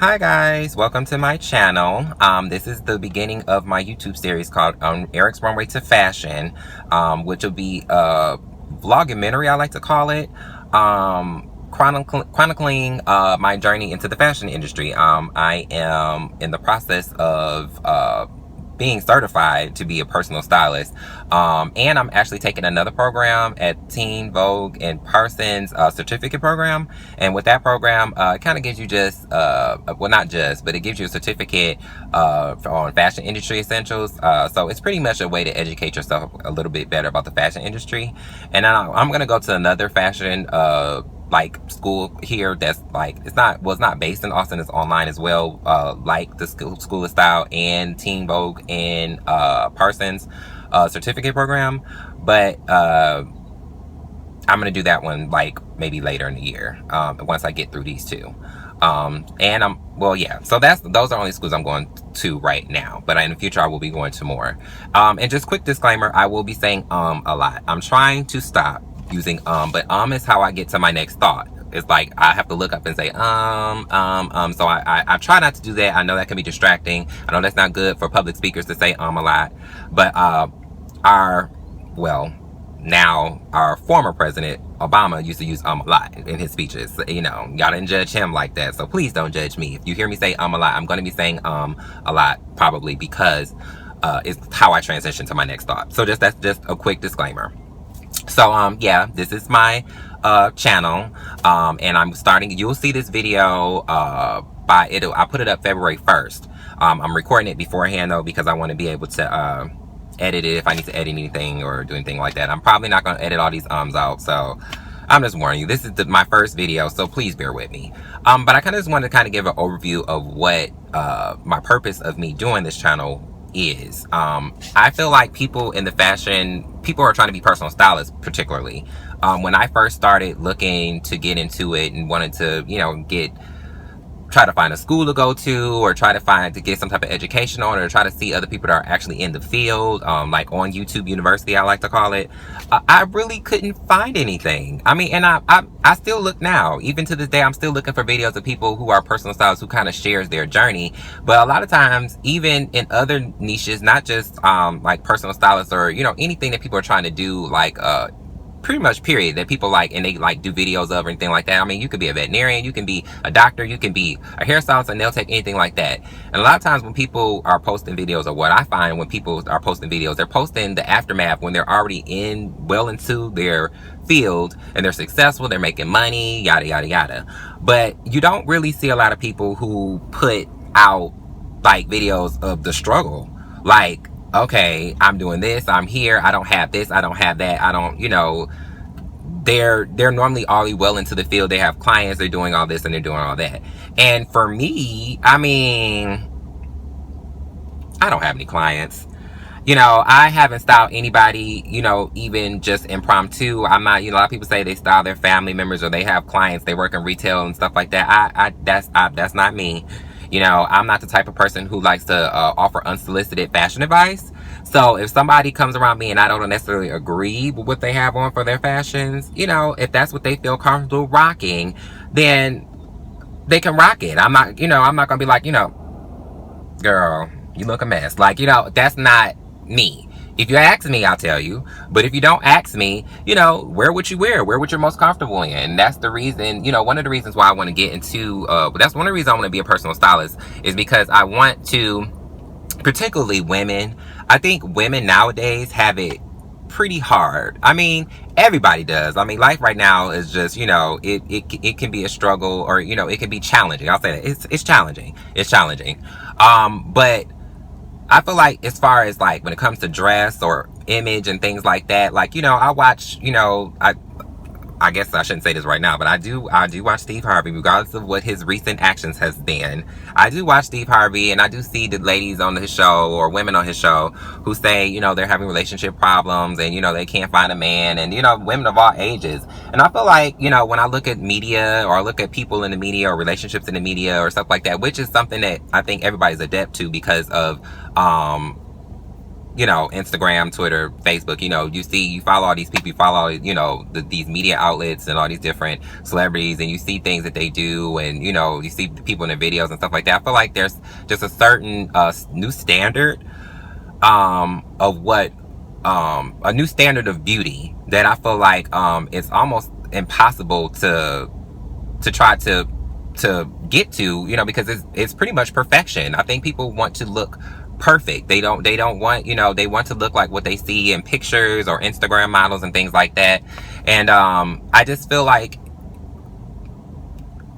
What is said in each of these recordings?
Hi guys, welcome to my channel. This is the beginning of my YouTube series called Eric's Runway to Fashion, which will be a vlogumentary, I like to call it, chronicling my journey into the fashion industry. I am in the process of being certified to be a personal stylist, and I'm actually taking another program at Teen Vogue and Parsons certificate program. And with that program, it kind of gives you just well, not just, but it gives you a certificate on fashion industry essentials. So it's pretty much a way to educate yourself a little bit better about the fashion industry. And I'm gonna go to another fashion like school here that's like it's not based in Austin, it's online as well, like the School of Style and Teen Vogue and Parsons certificate program. But I'm gonna do that one like maybe later in the year, once I get through these two. And so those are only schools I'm going to right now, but in the future I will be going to more. And just quick disclaimer, I will be saying a lot. I'm trying to stop using but is how I get to my next thought. It's like I have to look up and say so I try not to do that. I know that can be distracting. I know that's not good for public speakers to say a lot, but our former president Obama used to use a lot in his speeches. You know, y'all didn't judge him like that, so please don't judge me. If you hear me say a lot, I'm going to be saying a lot, probably because it's how I transition to my next thought. So that's just a quick disclaimer. So yeah, this is my channel, and I'm starting. You'll see this video I put it up February 1st. I'm recording it beforehand though, because I want to be able to edit it if I need to edit anything or do anything like that. I'm probably not going to edit all these out, so I'm just warning you, this is my first video, so please bear with me. But I kind of just wanted to kind of give an overview of what my purpose of me doing this channel is. I feel like people in the fashion, people are trying to be personal stylists particularly. When I first started looking to get into it and wanted to, you know, try to find a school to go to, or try to get some type of education on, or try to see other people that are actually in the field, like on YouTube University, I like to call it. I really couldn't find anything. I mean, and I still look now, even to this day, I'm still looking for videos of people who are personal stylists who kind of shares their journey. But a lot of times, even in other niches, not just like personal stylists or, you know, anything that people are trying to do, like pretty much period, that people like and they like do videos of or anything like that. I mean, you could be a veterinarian, you can be a doctor, you can be a hairstylist, and they'll take anything like that. And a lot of times when people are posting videos, or what I find when people are posting videos, they're posting the aftermath when they're already well into their field and they're successful, they're making money, yada yada yada. But you don't really see a lot of people who put out like videos of the struggle, like, okay, I'm doing this, I'm here, I don't have this, I don't have that, I don't, you know, they're normally already well into the field, they have clients, they're doing all this and they're doing all that. And for me, I mean, I don't have any clients. You know, I haven't styled anybody, you know, even just impromptu. I'm not, you know, a lot of people say they style their family members or they have clients, they work in retail and stuff like that. That's not me. You know, I'm not the type of person who likes to offer unsolicited fashion advice. So if somebody comes around me and I don't necessarily agree with what they have on for their fashions, you know, if that's what they feel comfortable rocking, then they can rock it. I'm not, you know, I'm not going to be like, you know, girl, you look a mess. Like, you know, that's not me. If you ask me, I'll tell you. But if you don't ask me, you know, wear what you wear. Wear what you're most comfortable in. And that's the reason, you know, one of the reasons why I want to get into, that's one of the reasons I want to be a personal stylist, is because I want to, particularly women, I think women nowadays have it pretty hard. I mean, everybody does. I mean, life right now is just, you know, it can be a struggle, or, you know, it can be challenging. I'll say that. It's challenging. It's challenging. But I feel like as far as like when it comes to dress or image and things like that, like, you know, I watch, you know, I guess I shouldn't say this right now, but I do watch Steve Harvey, regardless of what his recent actions has been. I do watch Steve Harvey, and I do see the ladies on his show, or women on his show, who say, you know, they're having relationship problems, and, you know, they can't find a man, and, you know, women of all ages. And I feel like, you know, when I look at media, or I look at people in the media, or relationships in the media, or stuff like that, which is something that I think everybody's adept to because of, I guess I shouldn't say this right now, but I do watch Steve Harvey, and I do see the ladies on his show, or women on his show, who say, you know, they're having relationship problems, and, you know, they can't find a man, and, you know, women of all ages. And I feel like, you know, when I look at media, or I look at people in the media, or relationships in the media, or stuff like that, which is something that I think everybody's adept to because of, you know, Instagram, Twitter, Facebook, you know, you follow all these people, you follow, you know, these media outlets and all these different celebrities, and you see things that they do, and, you know, you see the people in their videos and stuff like that. I feel like there's just a certain new standard of what a new standard of beauty that I feel like it's almost impossible to try to get to, you know, because it's pretty much perfection. I think people want to look perfect. They don't want, you know, they want to look like what they see in pictures or Instagram models and things like that. And I just feel like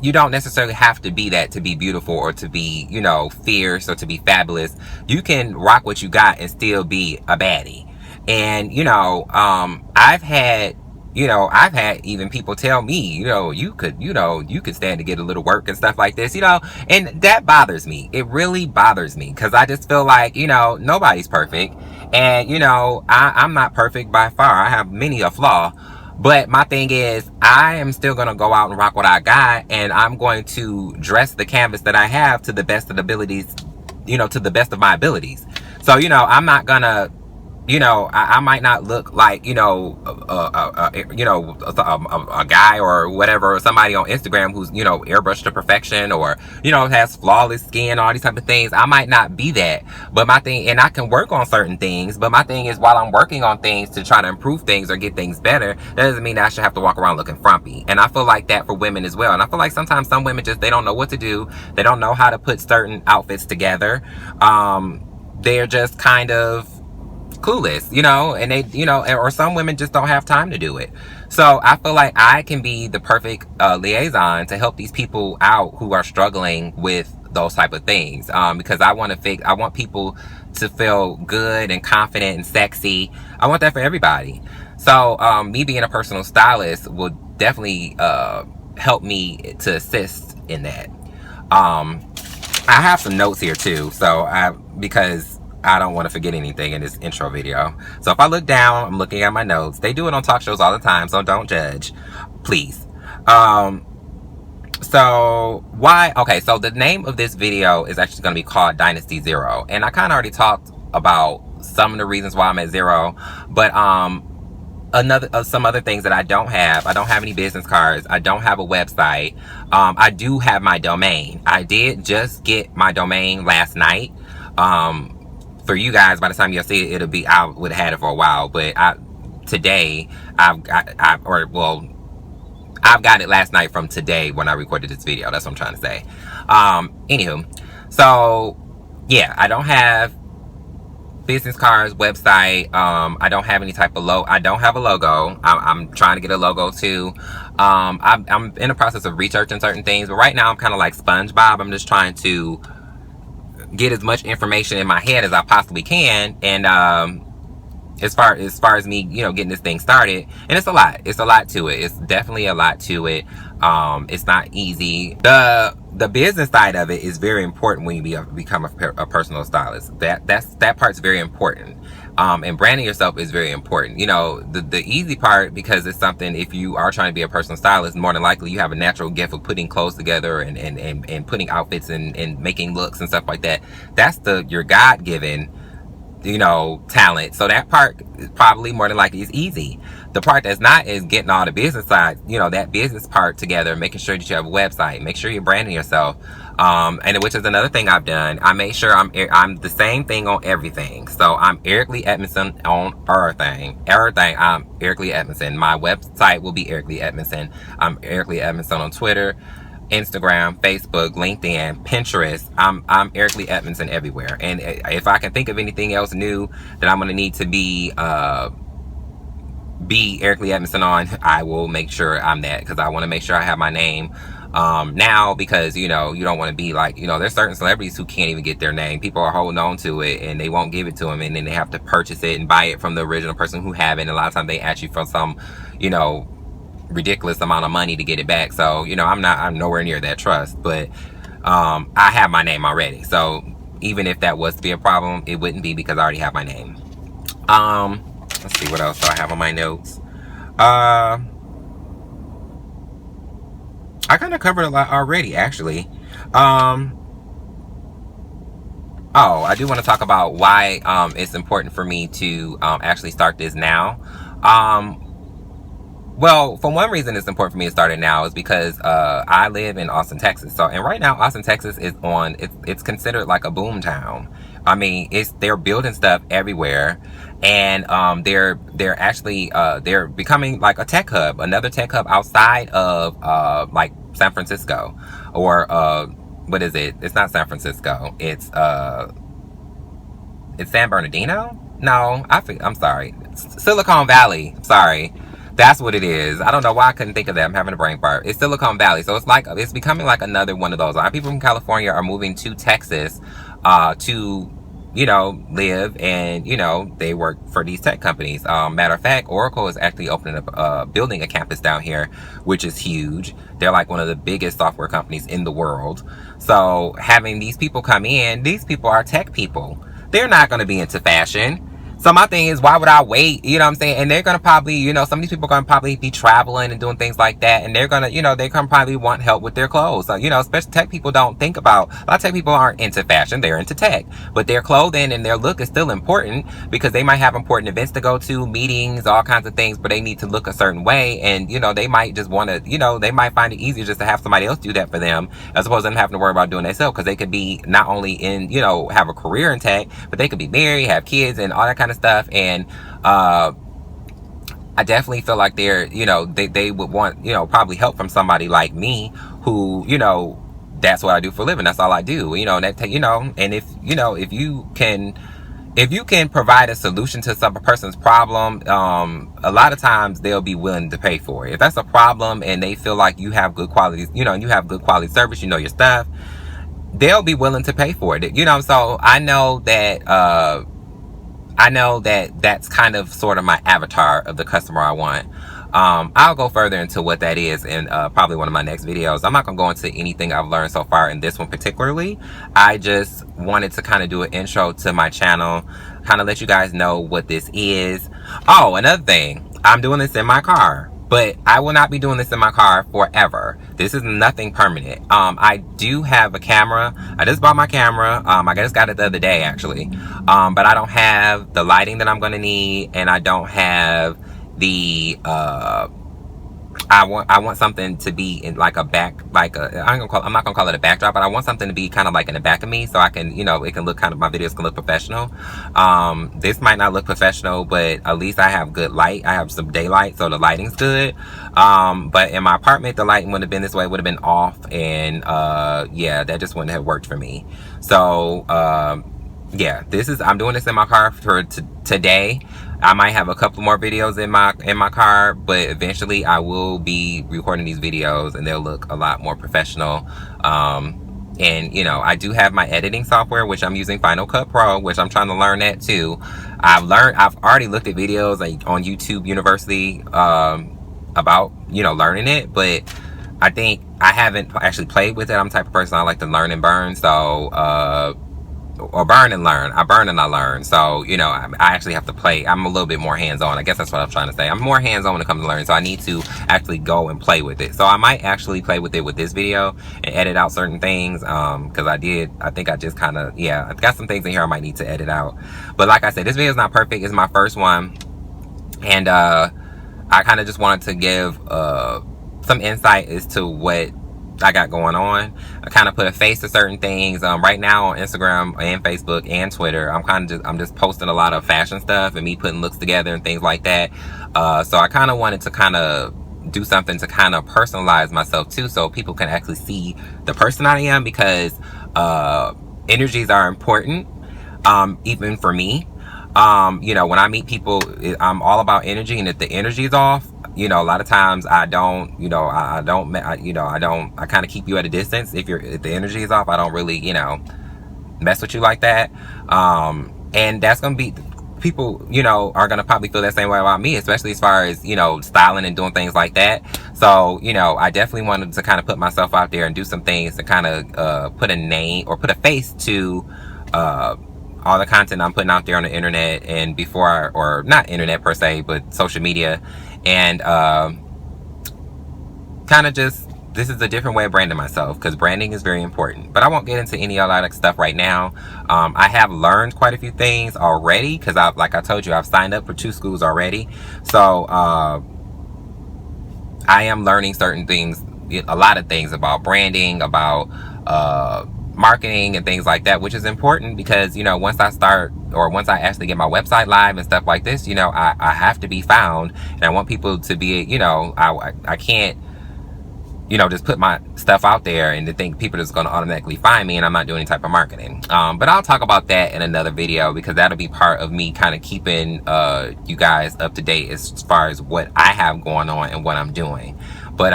you don't necessarily have to be that to be beautiful or to be, you know, fierce or to be fabulous. You can rock what you got and still be a baddie. And, you know, I've had even people tell me, you could stand to get a little work and stuff like this, you know, and that bothers me. It really bothers me, because I just feel like, you know, nobody's perfect. And, you know, I'm not perfect by far. I have many a flaw. But my thing is, I am still going to go out and rock what I got, and I'm going to dress the canvas that I have to the best of the abilities, you know, to the best of my abilities. So, you know, I'm not going to, you know, I might not look like, you know, a guy or whatever, or somebody on Instagram who's, you know, airbrushed to perfection, or, you know, has flawless skin, all these type of things. I might not be that, but my thing, and I can work on certain things, but my thing is, while I'm working on things to try to improve things or get things better, that doesn't mean that I should have to walk around looking frumpy. And I feel like that for women as well. And I feel like sometimes some women just, they don't know what to do. They don't know how to put certain outfits together. They're just kind of clueless, you know, and they, you know, or some women just don't have time to do it. So I feel like I can be the perfect liaison to help these people out who are struggling with those type of things, because I want people to feel good and confident and sexy. I want that for everybody. So me being a personal stylist will definitely help me to assist in that. I have some notes here too, because I don't want to forget anything in this intro video. So if I look down, I'm looking at my notes. They do it on talk shows all the time, so don't judge, please. So the name of this video is actually going to be called Dynasty Zero. And I kind of already talked about some of the reasons why I'm at zero, but some other things that I don't have any business cards. I don't have a website. I do have my domain. I did just get my domain last night. For you guys, by the time you'll see it, I would have had it for a while, but today I've got it last night from today when I recorded this video. That's what I'm trying to say. Anywho, so yeah, I don't have business cards, website. I don't have any type of logo. I don't have a logo. I'm trying to get a logo too. I'm in the process of researching certain things, but right now I'm kind of like SpongeBob. I'm just trying to get as much information in my head as I possibly can, and as far as me, you know, getting this thing started, and it's a lot to it. It's definitely a lot to it. It's not easy. The business side of it is very important when you become a personal stylist. That part's very important. And branding yourself is very important. You know, the easy part, because it's something, if you are trying to be a personal stylist, more than likely you have a natural gift of putting clothes together and putting outfits and making looks and stuff like that. That's your God-given, you know, talent. So that part probably more than likely is easy. The part that's not is getting all the business side, you know, that business part together, making sure that you have a website, make sure you're branding yourself. And which is another thing I've done. I make sure I'm the same thing on everything. So I'm Eric Lee Edmondson on everything. I'm Eric Lee Edmondson. My website will be Eric Lee Edmondson. I'm Eric Lee Edmondson on Twitter, Instagram, Facebook, LinkedIn, Pinterest. I'm Eric Lee Edmondson everywhere. And if I can think of anything else new that I'm gonna need to be Eric Lee Edmondson on, I will make sure I'm that, because I want to make sure I have my name now, because, you know, you don't want to be like, you know, there's certain celebrities who can't even get their name. People are holding on to it and they won't give it to them, and then they have to purchase it and buy it from the original person who have it, and a lot of times they ask you for some, you know, ridiculous amount of money to get it back. So, you know, I'm nowhere near that trust, but I have my name already. So even if that was to be a problem, it wouldn't be, because I already have my name. Let's see what else do I have on my notes. I kind of covered a lot already, actually. Oh, I do want to talk about why it's important for me to actually start this now. Um, well, for one reason it's important for me to start it now is because I live in Austin, Texas. So, and right now Austin, Texas is it's considered like a boom town. I mean, they're building stuff everywhere, and they're actually they're becoming like a tech hub, another tech hub outside of like San Francisco, or what is it? It's not San Francisco. It's San Bernardino? No, I'm sorry. Silicon Valley. Sorry. That's what it is. I don't know why I couldn't think of that. I'm having a brain fart. It's Silicon Valley. So it's becoming like another one of those. A lot of people from California are moving to Texas to, live, and, they work for these tech companies. Matter of fact, Oracle is actually opening up, building a campus down here, which is huge. They're like one of the biggest software companies in the world. So having these people come in, these people are tech people. They're not going to be into fashion. So my thing is, why would I wait? You know what I'm saying? And they're going to probably, some of these people are going to probably be traveling and doing things like that. And they're going to, they can probably want help with their clothes. So, especially tech people don't think about, a lot of tech people aren't into fashion. They're into tech. But their clothing and their look is still important because they might have important events to go to, meetings, all kinds of things, but they need to look a certain way. And, they might just want to, they might find it easier just to have somebody else do that for them as opposed to them having to worry about doing it themselves, because they could be not only in, have a career in tech, but they could be married, have kids, and all that kind of stuff. And I definitely feel like they would want, probably help from somebody like me who, that's what I do for a living. That's all I do, and if you can provide a solution to some person's problem, a lot of times they'll be willing to pay for it. If that's a problem and they feel like you have good quality, you have good quality service, your stuff, they'll be willing to pay for it. So I know that that's kind of sort of my avatar of the customer I want. I'll go further into what that is in probably one of my next videos. I'm not going to go into anything I've learned so far in this one particularly. I just wanted to kind of do an intro to my channel, kind of let you guys know what this is. Oh, another thing, I'm doing this in my car. But I will not be doing this in my car forever. This is nothing permanent. I do have a camera. I just bought my camera. I just got it the other day, actually. But I don't have the lighting that I'm going to need, and I don't have the I want something to be in like a back, I'm not gonna call it a backdrop, but I want something to be kind of like in the back of me, so I can, it can look my videos can look professional. This might not look professional, but at least I have good light. I have some daylight, so the lighting's good. But in my apartment, the lighting would have been this way, would have been off, and yeah, that just wouldn't have worked for me. So yeah, I'm doing this in my car for today. I might have a couple more videos in my car, but eventually I will be recording these videos and they'll look a lot more professional. And I do have my editing software, which I'm using Final Cut Pro, which I'm trying to learn that too. I've already looked at videos on YouTube University about learning it, but I think I haven't actually played with it. I'm the type of person I like to learn and burn, so or burn and learn. I burn and I learn. So, I actually have to play. I'm a little bit more hands-on. I guess that's what I'm trying to say. I'm more hands-on when it comes to learning. So I need to actually go and play with it. So I might actually play with it with this video and edit out certain things. Because I think I just kind of, I've got some things in here I might need to edit out. But like I said, this video is not perfect. It's my first one. And I kind of just wanted to give some insight as to what I got going on. I kind of put a face to certain things. Right now on Instagram and Facebook and Twitter, I'm just posting a lot of fashion stuff and me putting looks together and things like that. So I kind of wanted to kind of do something to kind of personalize myself too, so people can actually see the person I am, because energies are important, even for me. When I meet people, I'm all about energy, and if the energy is off, a lot of times I kind of keep you at a distance. If the energy is off, I don't really, mess with you like that. And that's going to be, people, are going to probably feel that same way about me, especially as far as, styling and doing things like that. So, I definitely wanted to kind of put myself out there and do some things to kind of, put a name or put a face to, all the content I'm putting out there on the internet, and or not internet per se, but social media. And kind of just this is a different way of branding myself, because branding is very important. But I won't get into any other stuff right now. I have learned quite a few things already, because like I told you, I've signed up for 2 schools already. So I am learning certain things, a lot of things about branding, about marketing and things like that, which is important because, you know, once I start, or once I actually get my website live and stuff like this, you know, I have to be found, and I want people to be, you know, I can't, you know, just put my stuff out there and to think people are just going to automatically find me and I'm not doing any type of marketing. But I'll talk about that in another video, because that'll be part of me kind of keeping you guys up to date as far as what I have going on and what I'm doing. But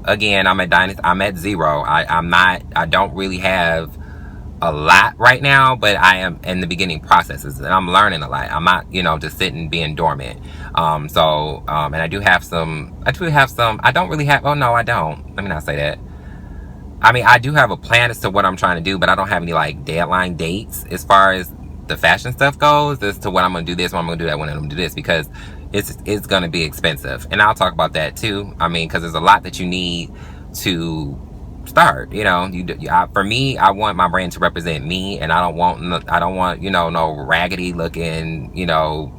again, I'm at 0. I don't really have a lot right now, but I am in the beginning processes and I'm learning a lot. I'm not, you know, just sitting being dormant. And I do have some, I don't really have, oh no, I don't. Let me not say that. I mean, I do have a plan as to what I'm trying to do, but I don't have any like deadline dates as far as the fashion stuff goes, as to when I'm going to do this, when I'm going to do that, when I'm going to do this, because it's going to be expensive. And I'll talk about that too. I mean, because there's a lot that you need to start, you know. For me, I want my brand to represent me, and I don't want, you know, no raggedy looking, you know,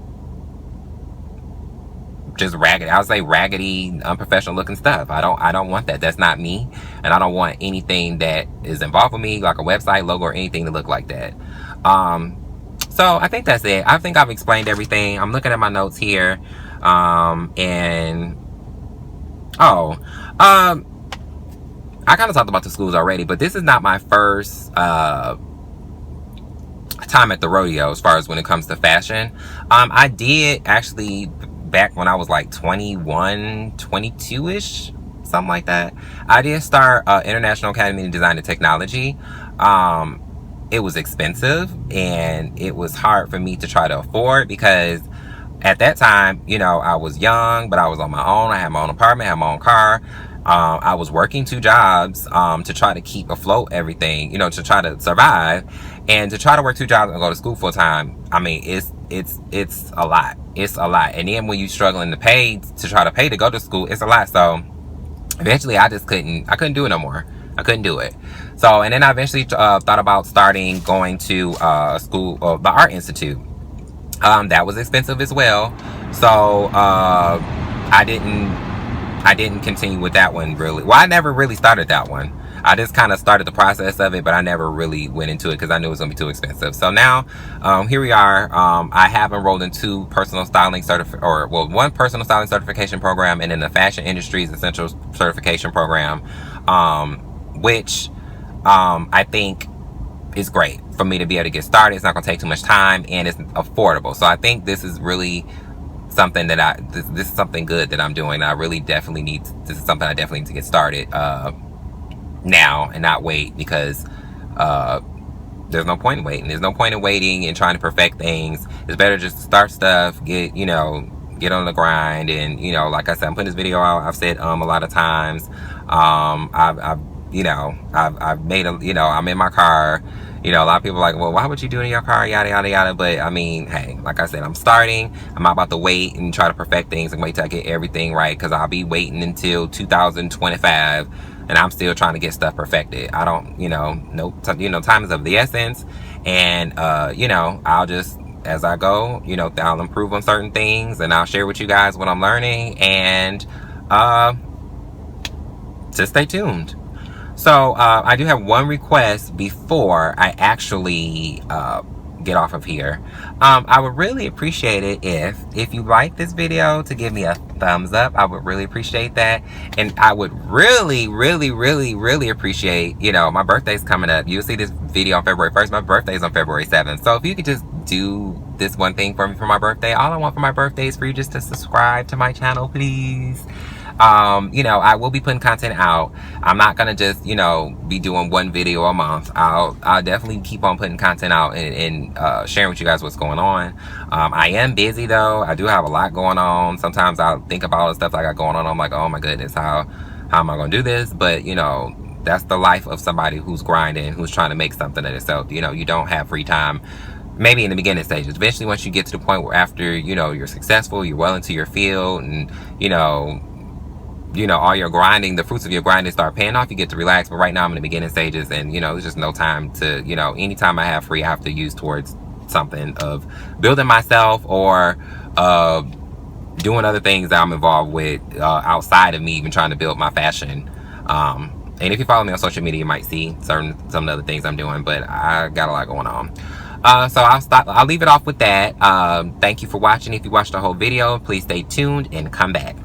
just raggedy, I'll say raggedy, unprofessional looking stuff. I don't want that. That's not me. And I don't want anything that is involved with me, like a website, logo, or anything to look like that. So I think that's it. I think I've explained everything. I'm looking at my notes here. I kind of talked about the schools already, but this is not my first time at the rodeo as far as when it comes to fashion. I did actually, back when I was like 21, 22-ish, something like that, I did start International Academy of Design and Technology. It was expensive and it was hard for me to try to afford, because at that time, you know, I was young, but I was on my own. I had my own apartment, I had my own car. I was working 2 jobs to try to keep afloat everything, you know, to try to survive, and to try to work 2 jobs and go to school full time. I mean, it's a lot. It's a lot. And then when you're struggling to pay, to try to pay to go to school, it's a lot. So eventually I couldn't do it no more. I couldn't do it. So, and then I eventually thought about going to school, the Art Institute. That was expensive as well. So I didn't continue with that one, really. Well, I never really started that one. I just kind of started the process of it, but I never really went into it because I knew it was going to be too expensive. So now, here we are. I have enrolled in 2 personal styling one personal styling certification program, and then the Fashion Industries Essential Certification Program, which I think is great for me to be able to get started. It's not going to take too much time, and it's affordable. So I think this is really something that this is something good that I'm doing. I really definitely need, this is something I definitely need to get started now and not wait, because there's no point in waiting. There's no point in waiting and trying to perfect things. It's better just to start stuff, get on the grind. And, you know, like I said, I'm putting this video out. I've said a lot of times. I've made a, you know, I'm in my car. You know, a lot of people are like, well, why would you do it in your car? Yada, yada, yada. But I mean, hey, like I said, I'm starting. I'm not about to wait and try to perfect things and wait till I get everything right, because I'll be waiting until 2025 and I'm still trying to get stuff perfected. I don't, you know, time is of the essence. And, you know, I'll just, as I go, you know, I'll improve on certain things and I'll share with you guys what I'm learning. And just stay tuned. So I do have one request before I actually get off of here. I would really appreciate it if you like this video, to give me a thumbs up. I would really appreciate that. And I would really, really, really, really appreciate, you know, my birthday's coming up. You'll see this video on February 1st. My birthday's on February 7th. So if you could just do this one thing for me for my birthday. All I want for my birthday is for you just to subscribe to my channel, please. You know, I will be putting content out. I'm not gonna just, you know, be doing one video a month. I'll definitely keep on putting content out and sharing with you guys what's going on. I am busy though. I do have a lot going on. Sometimes I'll think about all the stuff I got going on. I'm like, oh my goodness, how am I gonna do this? But you know, that's the life of somebody who's grinding, who's trying to make something of itself. You know, you don't have free time. Maybe in the beginning stages. Eventually, once you get to the point where after, you know, you're successful, you're well into your field, and you know, you know, all your grinding, the fruits of your grinding start paying off, you get to relax. But right now I'm in the beginning stages, and you know, there's just no time to, you know, anytime I have free, I have to use towards something of building myself or doing other things that I'm involved with outside of me even trying to build my fashion. And if you follow me on social media, you might see some of the other things I'm doing, but I got a lot going on. So I'll leave it off with that. Thank you for watching. If you watched the whole video, please stay tuned and come back.